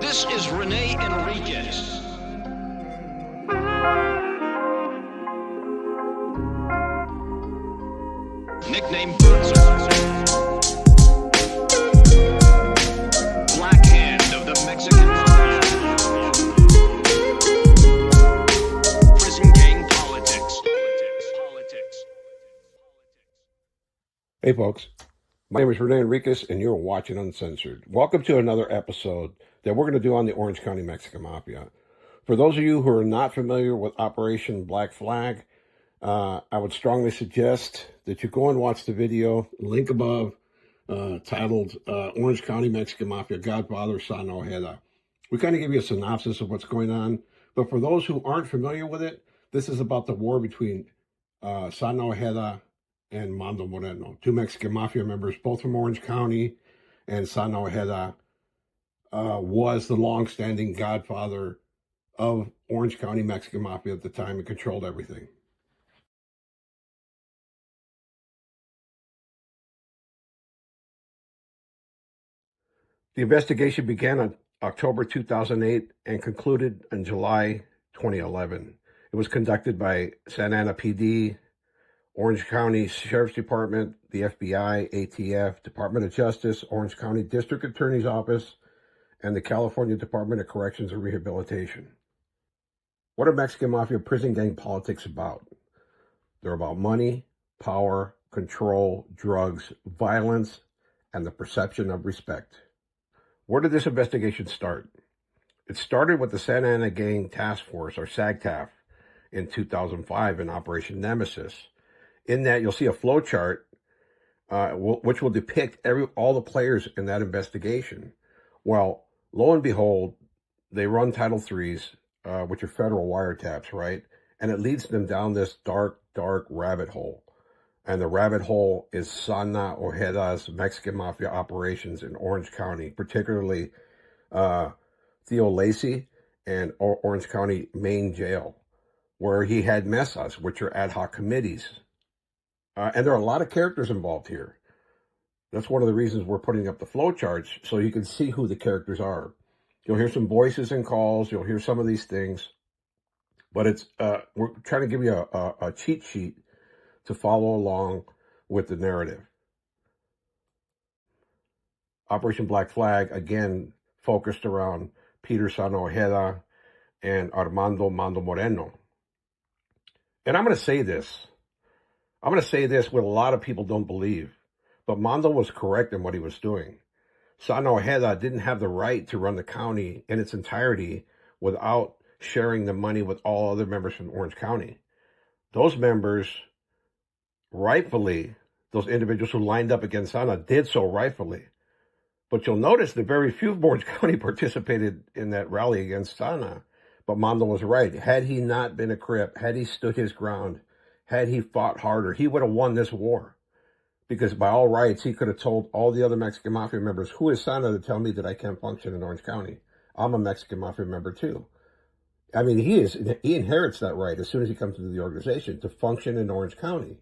This is Enriquez. Nickname Black Hand of the Mexican Mafia. Prison gang politics. Hey folks, my name is Enriquez and you're watching Uncensored. Welcome to another episode that we're going to do on the Orange County Mexican Mafia. For those of you who are not familiar with Operation Black Flag, I would strongly suggest that you go and watch the video, link above, titled Orange County Mexican Mafia Godfather Sana Ojeda. We kind of give you a synopsis of what's going on, but for those who aren't familiar with it, this is about the war between Sana Ojeda and Mando Moreno, two Mexican Mafia members, both from Orange County, and Sana Ojeda was the long-standing godfather of Orange County Mexican Mafia at the time and controlled everything. The investigation began on October 2008 and concluded in July 2011. It was conducted by Santa Ana PD, Orange County Sheriff's Department, the FBI, ATF, Department of Justice, Orange County District Attorney's Office, and the California Department of Corrections and Rehabilitation. What are Mexican Mafia prison gang politics about? They're about money, power, control, drugs, violence, and the perception of respect. Where did this investigation start? It started with the Santa Ana Gang Task Force, or SAGTAF, in 2005 in Operation Nemesis. In that, you'll see a flowchart which will depict all the players in that investigation. Well, lo and behold, they run Title IIIs, which are federal wiretaps, right? And it leads them down this dark rabbit hole. And the rabbit hole is Sana Ojeda's Mexican Mafia operations in Orange County, particularly Theo Lacey and Orange County Main Jail, where he had mesas, which are ad hoc committees. And there are a lot of characters involved here. That's one of the reasons we're putting up the flowcharts, so you can see who the characters are. You'll hear some voices and calls. You'll hear some of these things. But it's we're trying to give you a cheat sheet to follow along with the narrative. Operation Black Flag, again, focused around Peter Sana Ojeda and Armando Mando Moreno. And I'm going to say this. I'm going to say this what a lot of people don't believe. But Mando was correct in what he was doing. Sana Ojeda didn't have the right to run the county in its entirety without sharing the money with all other members from Orange County. Those members, rightfully, those individuals who lined up against Sana did so rightfully. But you'll notice that very few of Orange County participated in that rally against Sana. But Mando was right. Had he not been a Crip, had he stood his ground, had he fought harder, he would have won this war. Because by all rights, he could have told all the other Mexican Mafia members, who is Sana to tell me that I can't function in Orange County? I'm a Mexican Mafia member too. I mean, he inherits that right as soon as he comes into the organization to function in Orange County.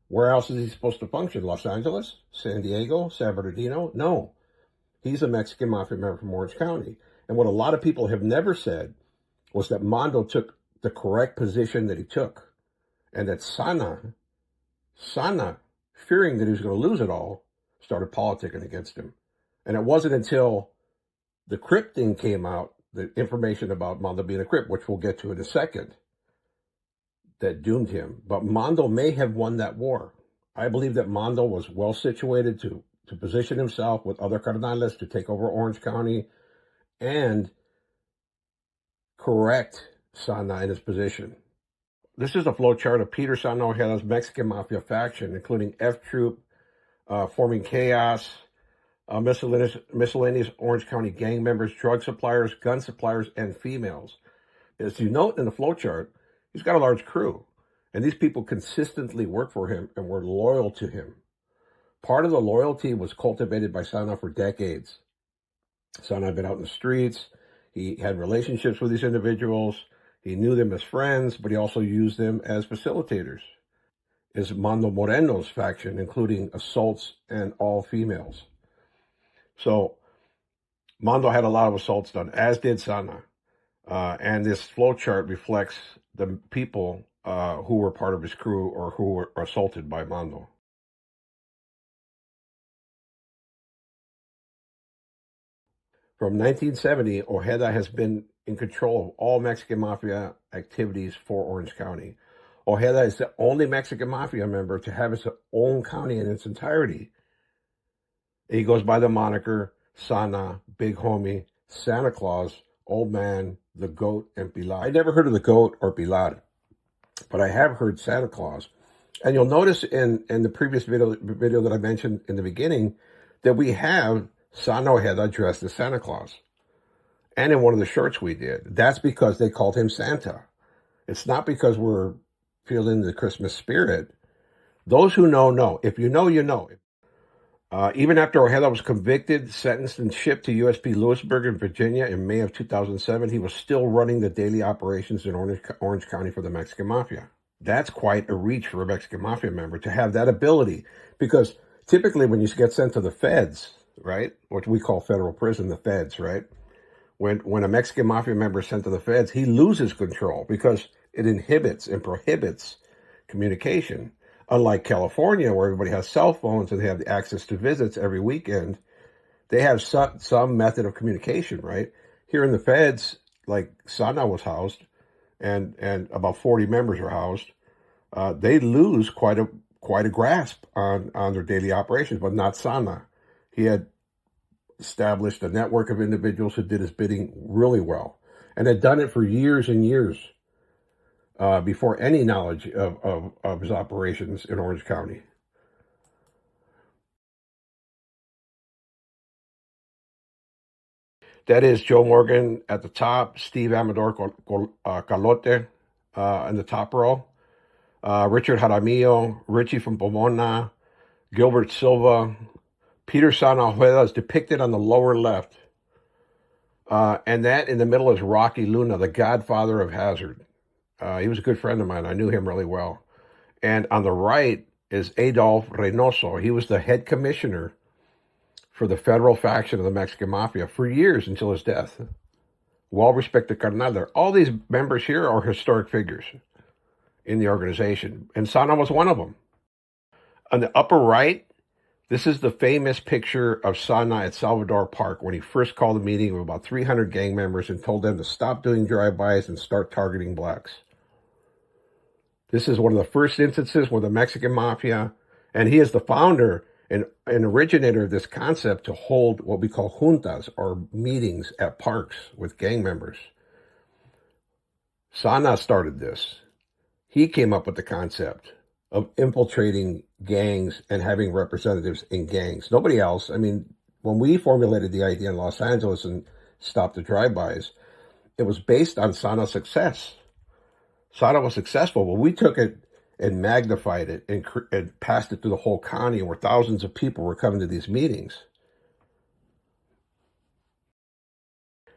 Where else is he supposed to function? Los Angeles? San Diego? San Bernardino? No. He's a Mexican Mafia member from Orange County. And what a lot of people have never said was that Mando took the correct position that he took. And that Sana, fearing that he was going to lose it all, started politicking against him. And it wasn't until the Crip thing came out, the information about Mando being a Crip, which we'll get to in a second, that doomed him. But Mando may have won that war. I believe that Mando was well situated to position himself with other carnales to take over Orange County and correct Sana in his position. This is a flowchart of Peter Sana Ojeda's Mexican Mafia faction, including F Troop, forming chaos, miscellaneous Orange County gang members, drug suppliers, gun suppliers, and females. As you note in the flowchart, he's got a large crew, and these people consistently work for him and were loyal to him. Part of the loyalty was cultivated by Sana for decades. Sana had been out in the streets. He had relationships with these individuals. He knew them as friends, but he also used them as facilitators. Is Mando Moreno's faction, including assaults and all females. So Mando had a lot of assaults done, as did Sana. And this flowchart reflects the people who were part of his crew or who were assaulted by Mando. From 1970, Ojeda has been in control of all Mexican Mafia activities for Orange County. Ojeda is the only Mexican Mafia member to have his own county in its entirety. He goes by the moniker Sana, Big Homie, Santa Claus, Old Man, the Goat, and Pilar. I never heard of the Goat or Pilar, but I have heard Santa Claus. And you'll notice in the previous video that I mentioned in the beginning that we have Sana Ojeda dressed as Santa Claus. And in one of the shorts we did. That's because they called him Santa. It's not because we're feeling the Christmas spirit. Those who know. If you know, you know. Even after Ojeda was convicted, sentenced, and shipped to USP Lewisburg in Virginia in May of 2007, he was still running the daily operations in Orange County for the Mexican Mafia. That's quite a reach for a Mexican Mafia member to have that ability, because typically when you get sent to the feds, right, what we call federal prison, the feds, right, when a Mexican Mafia member is sent to the feds, he loses control because it inhibits and prohibits communication. Unlike California, where everybody has cell phones and they have the access to visits every weekend, they have some method of communication, right? Here in the feds, like Sana was housed, and about 40 members are housed. They lose quite a grasp on their daily operations, but not Sana. He had established a network of individuals who did his bidding really well, and had done it for years and years. Before any knowledge of his operations in Orange County. That is Joe Morgan at the top, Steve Amador Calote in the top row, Richard Jaramillo, Richie from Pomona, Gilbert Silva, Peter Sana Ojeda is depicted on the lower left. And that in the middle is Rocky Luna, the godfather of Hazard. He was a good friend of mine. I knew him really well. And on the right is Adolf Reynoso. He was the head commissioner for the federal faction of the Mexican Mafia for years until his death. Well-respected carnal. All these members here are historic figures in the organization, and Sana was one of them. On the upper right, this is the famous picture of Sana at Salvador Park when he first called a meeting of about 300 gang members and told them to stop doing drive-bys and start targeting blacks. This is one of the first instances where the Mexican Mafia, and he is the founder and originator of this concept to hold what we call juntas, or meetings at parks with gang members. Sana started this. He came up with the concept of infiltrating gangs and having representatives in gangs. Nobody else. I mean, when we formulated the idea in Los Angeles and stopped the drive-bys, it was based on Sana's success. Sana was successful, but we took it and magnified it and passed it to the whole county, where thousands of people were coming to these meetings.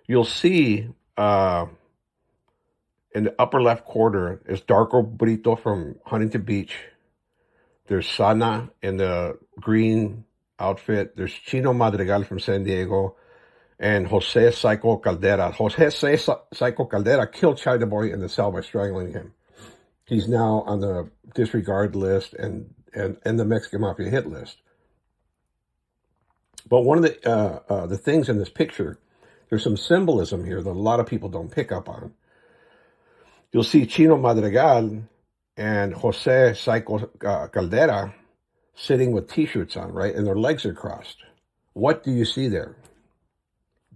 You'll see in the upper left corner is Darko Brito from Huntington Beach. There's Sana in the green outfit. There's Chino Madrigal from San Diego. And Jose Psycho Caldera. Jose Psycho Caldera killed China Boy in the cell by strangling him. He's now on the disregard list and the Mexican Mafia hit list. But one of the things in this picture, there's some symbolism here that a lot of people don't pick up on. You'll see Chino Madrigal and Jose Psycho Caldera sitting with T-shirts on, right? And their legs are crossed. What do you see there?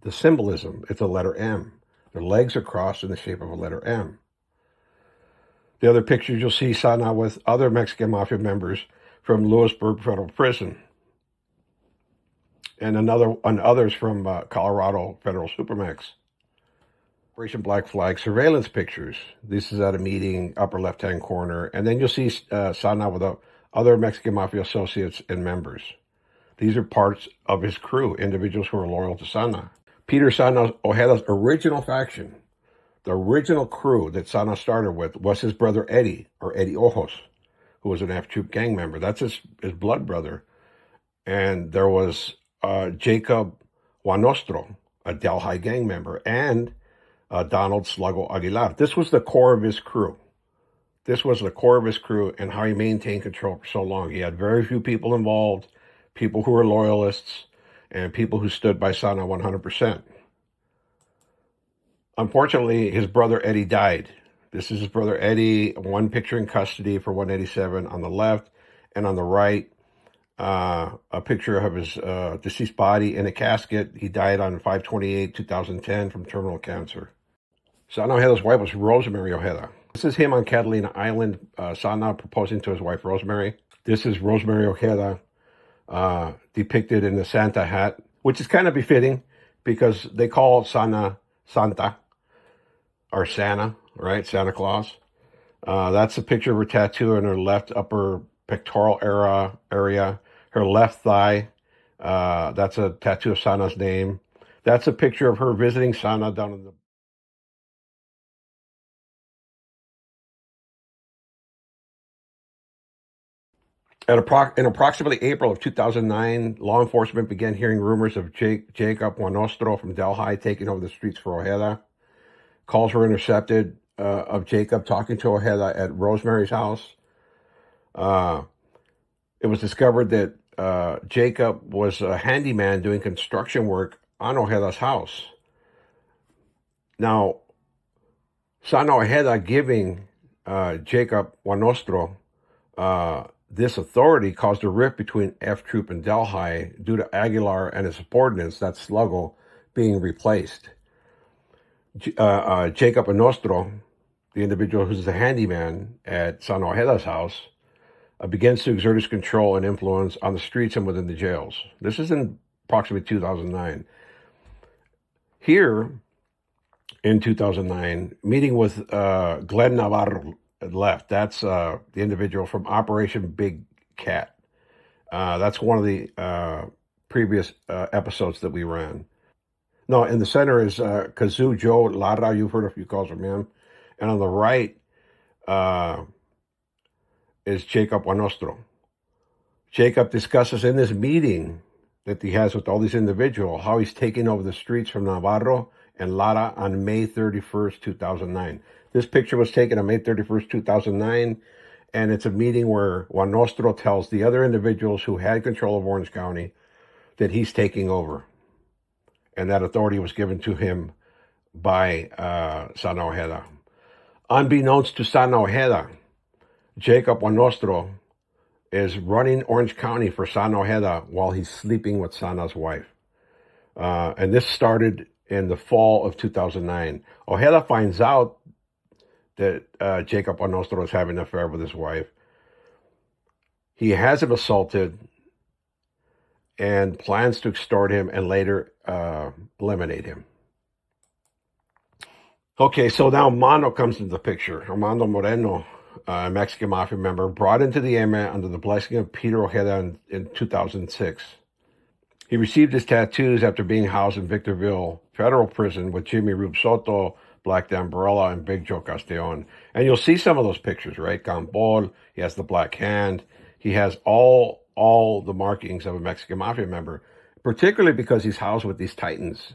The symbolism, it's a letter M. Their legs are crossed in the shape of a letter M. The other pictures, you'll see Sana with other Mexican Mafia members from Lewisburg Federal Prison. And others from Colorado Federal Supermax. Operation Black Flag surveillance pictures. This is at a meeting, upper left-hand corner. And then you'll see Sana with other Mexican Mafia associates and members. These are parts of his crew, individuals who are loyal to Sana. Peter Sana Ojeda's original faction, the original crew that Sana started with, was his brother Eddie, or Eddie Ojos, who was an F-Troop gang member. That's his blood brother. And there was Jacob Juanostro, a Delhi gang member, and Donald Sluggo Aguilar. This was the core of his crew. This was the core of his crew and how he maintained control for so long. He had very few people involved, people who were loyalists, and people who stood by Sana 100%. Unfortunately, his brother Eddie died. This is his brother Eddie, one picture in custody for 187 on the left, and on the right, a picture of his deceased body in a casket. He died on 5/28/2010 from terminal cancer. Sana Ojeda's wife was Rosemary Ojeda. This is him on Catalina Island, Sana proposing to his wife Rosemary. This is Rosemary Ojeda depicted in the Santa hat, which is kind of befitting because they call Sana Santa, or Santa, right? Santa Claus. That's a picture of her tattoo in her left upper pectoral area, her left thigh. That's a tattoo of Sana's name. That's a picture of her visiting Sana down in the... In approximately April of 2009, law enforcement began hearing rumors of Jacob Buenostro from Delhi taking over the streets for Ojeda. Calls were intercepted of Jacob talking to Ojeda at Rosemary's house. It was discovered that Jacob was a handyman doing construction work on Ojeda's house. Now, Sana Ojeda giving Jacob Buenostro this authority caused a rift between F Troop and Delhi due to Aguilar and his subordinates, that's Sluggo, being replaced. Jacob Buenostro, the individual who's the handyman at Sana Ojeda's house, begins to exert his control and influence on the streets and within the jails. This is in approximately 2009. Here, in 2009, meeting with Glenn Navarro left. That's the individual from Operation Big Cat. That's one of the previous episodes that we ran. No, in the center is Kazoo Joe Lara. You've heard a few calls from him. And on the right is Jacob Buenostro. Jacob discusses in this meeting that he has with all these individuals how he's taking over the streets from Navarro and Lara on May 31st, 2009. This picture was taken on May 31st, 2009, and it's a meeting where Buenostro tells the other individuals who had control of Orange County that he's taking over. And that authority was given to him by Sana Ojeda. Unbeknownst to Sana Ojeda, Jacob Buenostro is running Orange County for Sana Ojeda while he's sleeping with Sana's wife. And this started in the fall of 2009. Ojeda finds out that Jacob Buenostro is having an affair with his wife. He has him assaulted and plans to extort him and later eliminate him. Okay, so now Mando comes into the picture. Armando Moreno, a Mexican Mafia member, brought into the area under the blessing of Peter Ojeda in 2006. He received his tattoos after being housed in Victorville Federal Prison with Jimmy Rube Soto, Black Dan Barella, and Big Joe Castellon. And you'll see some of those pictures, right? Gambol, he has the black hand. He has all the markings of a Mexican Mafia member, particularly because he's housed with these titans.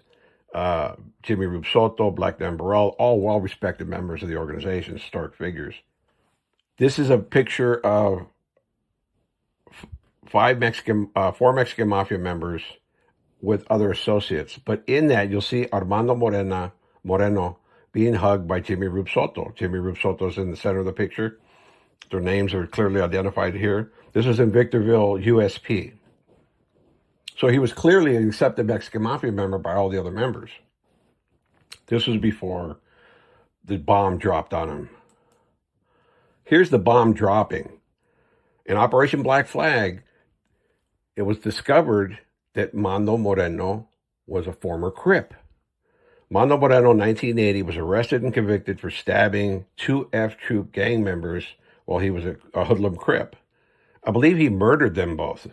Jimmy Rube Soto, Black Dan Barella, all well-respected members of the organization, historic figures. This is a picture of four Mexican Mafia members with other associates. But in that, you'll see Armando Moreno being hugged by Jimmy Rube Soto. Jimmy Rube Soto is in the center of the picture. Their names are clearly identified here. This was in Victorville, USP. So he was clearly an accepted Mexican Mafia member by all the other members. This was before the bomb dropped on him. Here's the bomb dropping. In Operation Black Flag, it was discovered that Mando Moreno was a former Crip. Mando Moreno, in 1980, was arrested and convicted for stabbing two F Troop gang members while he was a hoodlum Crip. I believe he murdered them both.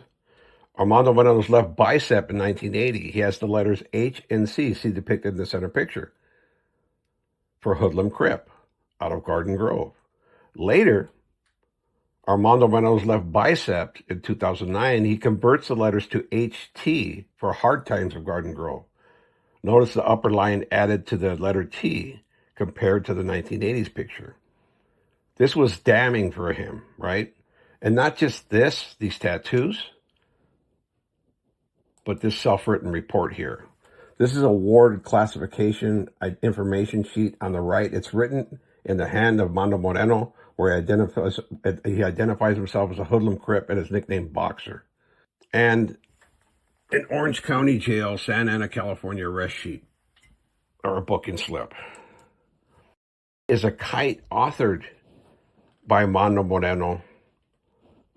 Armando Moreno's left bicep in 1980, he has the letters H and C, see depicted in the center picture, for hoodlum Crip out of Garden Grove. Later, Armando Moreno's left bicep in 2009, he converts the letters to HT for Hard Times of Garden Grove. Notice the upper line added to the letter T compared to the 1980s picture. This was damning for him, right? And not just this, these tattoos, but this self-written report here. This is a ward classification information sheet on the right. It's written in the hand of Mando Moreno, where he identifies himself as a hoodlum Crip and his nickname Boxer. And an Orange County Jail, Santa Ana, California arrest sheet, or a booking slip, is a kite authored by Mando Moreno,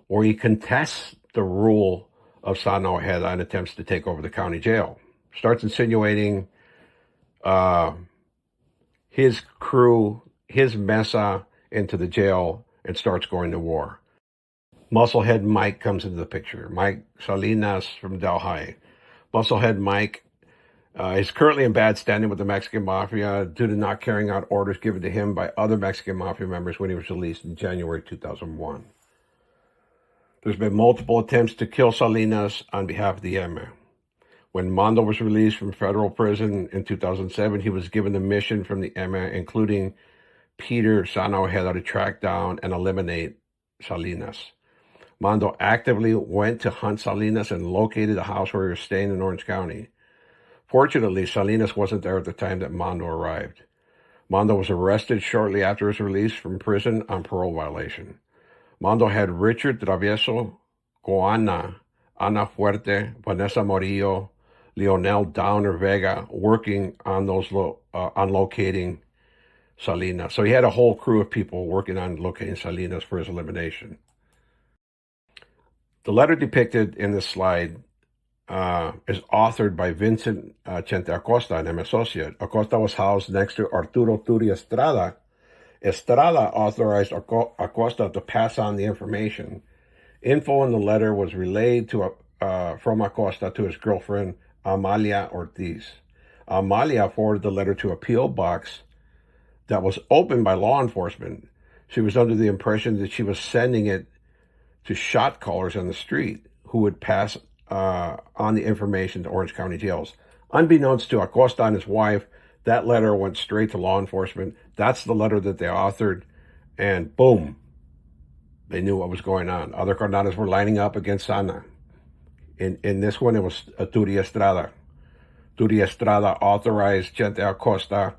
where he contests the rule of Sana Ojeda and attempts to take over the county jail. Starts insinuating his crew, his mesa into the jail, and starts going to war. Musclehead Mike comes into the picture. Mike Salinas from Delhi. Musclehead Mike is currently in bad standing with the Mexican Mafia due to not carrying out orders given to him by other Mexican Mafia members when he was released in January 2001. There's been multiple attempts to kill Salinas on behalf of the laeme. When Mando was released from federal prison in 2007, he was given a mission from the laeme, including Peter Sana Ojeda, to track down and eliminate Salinas. Mando actively went to hunt Salinas and located the house where he was staying in Orange County. Fortunately, Salinas wasn't there at the time that Mando arrived. Mando was arrested shortly after his release from prison on parole violation. Mando had Richard Travieso, Goana, Ana Fuerte, Vanessa Morillo, Leonel Downer Vega working on those on locating Salinas. So he had a whole crew of people working on locating Salinas for his elimination. The letter depicted in this slide is authored by Vincent Chente Acosta, an associate. Acosta was housed next to Arturo Turi Estrada. Estrada authorized Acosta to pass on the information. Info in the letter was relayed from Acosta to his girlfriend, Amalia Ortiz. Amalia forwarded the letter to a P.O. box that was opened by law enforcement. She was under the impression that she was sending it to shot callers on the street who would pass on the information to Orange County jails. Unbeknownst to Acosta and his wife, that letter went straight to law enforcement. That's the letter that they authored, and boom, they knew what was going on. Other carnales were lining up against Sana. In this one, it was Turi Estrada. Turi Estrada authorized Chente Acosta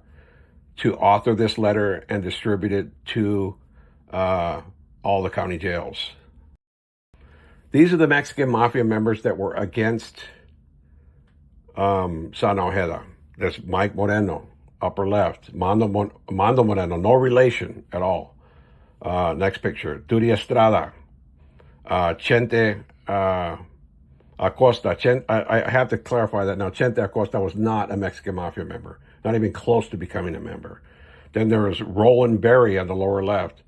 to author this letter and distribute it to all the county jails. These are the Mexican Mafia members that were against Sana Ojeda. There's Mike Moreno, upper left. Mando Moreno, no relation at all. Next picture. Turi Estrada. Chente Acosta. I have to clarify that now. Chente Acosta was not a Mexican Mafia member. Not even close to becoming a member. Then there was Roland Berry on the lower left.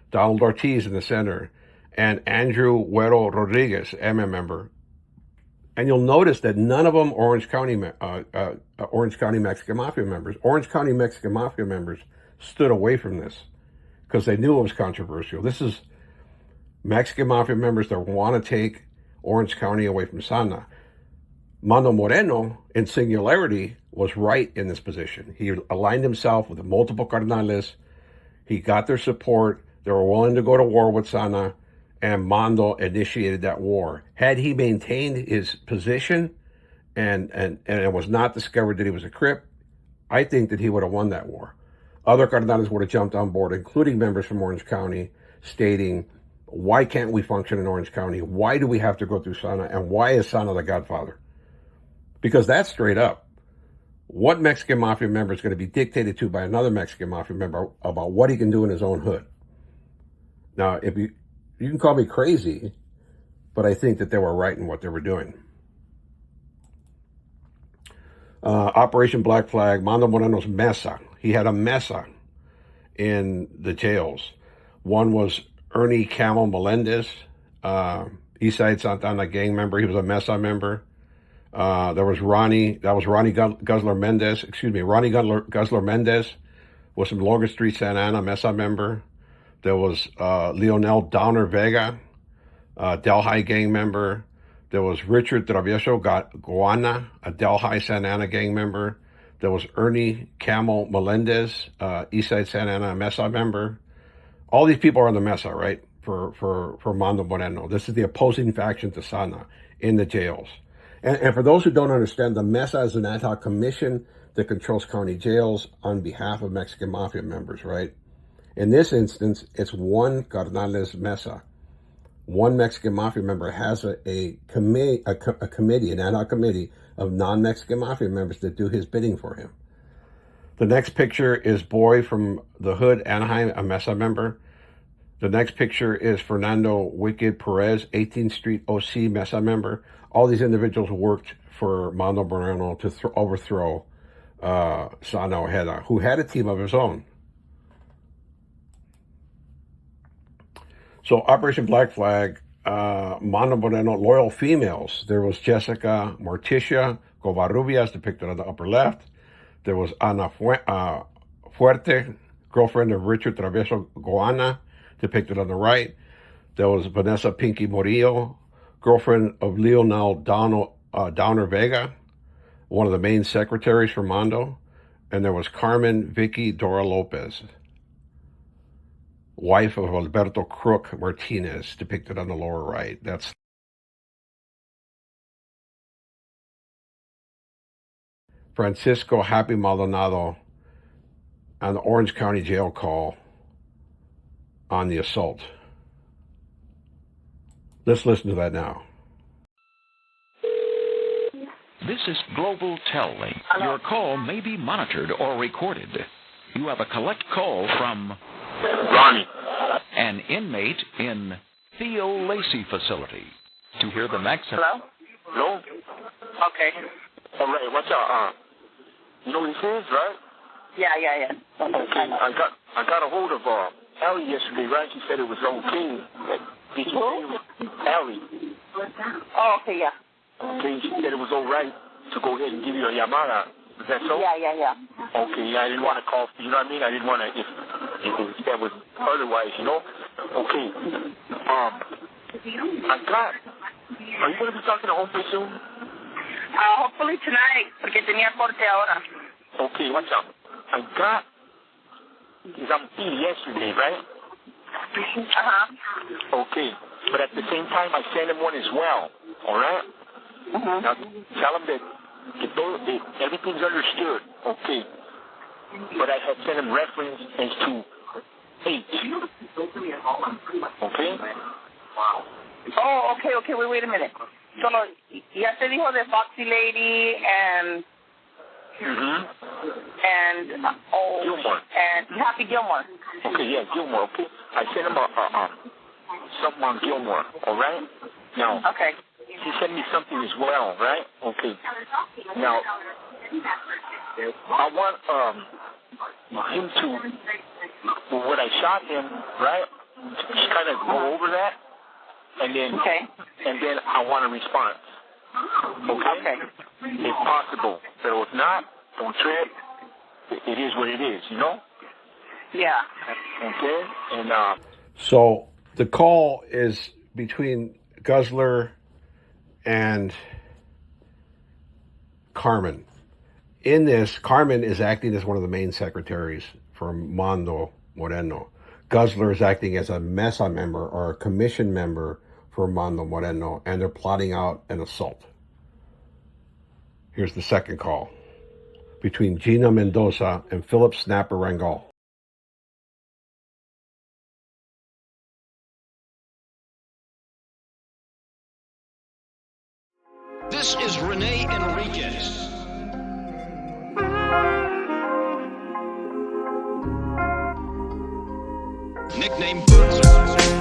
Donald Ortiz in the center. And Andrew Güero Rodriguez, laeme member. And you'll notice that none of them Orange County Mexican Mafia members. Orange County Mexican Mafia members stood away from this because they knew it was controversial. This is Mexican Mafia members that want to take Orange County away from Sana. Mando Moreno, in singularity, was right in this position. He aligned himself with multiple carnales. He got their support. They were willing to go to war with Sana. And Mando initiated that war. Had he maintained his position and it was not discovered that he was a Crip, I think that he would have won that war. Other cardenales would have jumped on board, including members from Orange County, stating, why can't we function in Orange County? Why do we have to go through Sana? And why is Sana the godfather? Because that's straight up. What Mexican Mafia member is going to be dictated to by another Mexican Mafia member about what he can do in his own hood? Now, if you can call me crazy, but I think that they were right in what they were doing. Operation Black Flag, Mando Moreno's mesa. He had a mesa in the jails. One was Ernie Camel Melendez, Eastside Santana gang member. He was a mesa member. There was Ronnie Guzzler Mendez. Ronnie Guzzler Mendez was from Logan Street, Santa Ana, mesa member. There was Leonel Downer Vega, Delhi gang member. There was Richard Travieso Goana, a Delhi Santa Ana gang member. There was Ernie Camel Melendez, Eastside Santa Ana Mesa member. All these people are in the Mesa, right? For Mando Moreno. This is the opposing faction to Sana in the jails. And for those who don't understand, the Mesa is an ad hoc commission that controls county jails on behalf of Mexican Mafia members, right? In this instance, it's one Carnales Mesa. One Mexican Mafia member has a committee, an ad hoc committee of non-Mexican Mafia members that do his bidding for him. The next picture is Boy from the Hood, Anaheim, a Mesa member. The next picture is Fernando Wicked Perez, 18th Street OC Mesa member. All these individuals worked for Mando Moreno to overthrow Sana Ojeda, who had a team of his own. So Operation Black Flag, Mando Moreno loyal females. There was Jessica Morticia Covarrubias, depicted on the upper left. There was Ana Fuerte, girlfriend of Richard Traveso Goana, depicted on the right. There was Vanessa Pinky Morillo, girlfriend of Leonel Downer Vega, one of the main secretaries for Mando. And there was Carmen Vicky Dora Lopez, wife of Alberto Crook Martinez, depicted on the lower right. That's Francisco Happy Maldonado on the Orange County jail call on the assault. Let's listen to that now. This is Global Tell-Link. Your call may be monitored or recorded. You have a collect call from Ronnie, an inmate in Theo Lacey facility. To hear the next... Hello? hello? Okay. All right, what's up? You know what this is, right? Yeah. Okay, I got a hold of Allie yesterday, right? She said it was okay. Did you say Allie? Oh, okay, yeah. Okay, she said it was all right to go ahead and give you a llamada. Is that so? Yeah. Okay, I didn't want to call, you know what I mean? I didn't want to, if that was otherwise, you know? Okay. Are you going to be talking to Hombre soon? Hopefully tonight, porque tenía corte ahora. Okay, what's up? I got Zampil yesterday, right? Uh-huh. Okay, but at the same time, I sent him one as well, all right? Mm-hmm. Now, tell him that everything's understood, okay? But I had sent him reference as to H, okay? Oh, okay, wait a minute. So, ya te dijo de Foxy Lady and... Mm-hmm. And, Gilmore. And Happy Gilmore. Okay, yeah, Gilmore, okay? I sent him something on Gilmore, all right? Now, okay. he sent me something as well, right? Okay. Now, I want him to, when I shot him, right, just kind of go over that, and then I want a response. Okay? If possible. But if not, don't trip. It is what it is, you know? Yeah. Okay? And, So the call is between Guzzler and Carmen. In this, Carmen is acting as one of the main secretaries for Mando Moreno. Guzzler is acting as a Mesa member or a commission member for Mando Moreno, and they're plotting out an assault. Here's the second call between Gina Mendoza and Philip Snapper Rangel. This is Enriquez. Nickname Boots.